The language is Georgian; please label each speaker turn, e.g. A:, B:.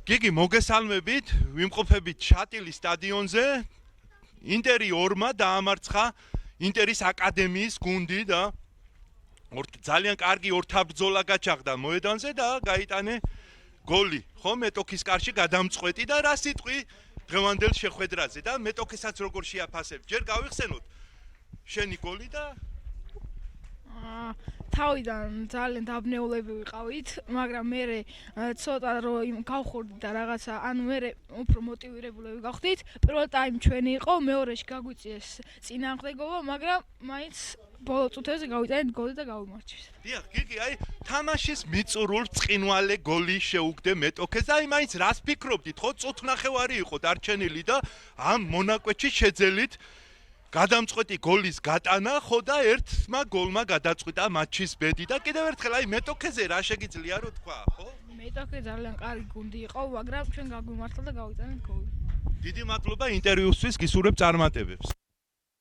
A: გიგი, მოგესალმებით, ვიმყოფებით შატილის სტადიონზე. ინტერი 2-მა დაამარცხა ინტერის აკადემიის გუნდი და ძალიან კარგი ორთაბრძოლა გაჩაღდა მოედანზე და გაიტანე გოლი. ხო, მეტოქის კარში გადამწყვეტი და რა სიტყვი დღევანდელ შეხვედრაზე და მეტოქესაც როგორ შეაფასებ? ჯერ გავიხსენოთ შენი გოლი და
B: თავიდან ძალიან დაბნეულები ვიყავით, მაგრამ მე ცოტა რომ გავხურდი და რაღაცა, ანუ მე უფრო მოტივირებულები გავხდით. პირველ ტაიმი ჩვენი იყო, მეორეში გაგვიწიეს წინააღმდეგობა, მაგრამ მაინც ბოლო წუთებზე გავიტანეთ გოლი და გავიმარჯვეს.
A: დიახ, გიგი, აი თამაშის მიწურულ წყინვალე გოლი შეუგდე მეტოქეს და აი მაინც რას ფიქრობდით, ხო? წუთნახევარი იყო დარჩენილი და ამ მონაკვეთში შეძელით გადამწყვეტი გოლის გატანა, ხო და ერთმა გოლმა გადაწყვიტა მატჩის ბედი და კიდევ ერთხელ აი მეტოქეზე რა შეგიძლია რომ თქვა, ხო?
B: მეტოქე ძალიან კარგი გუნდი იყო, მაგრამ ჩვენ გაგვიმართლა და გავიტანეთ გოლი.
A: დიდი მადლობა ინტერვიუსთვის, გისურვებ წარმატებებს.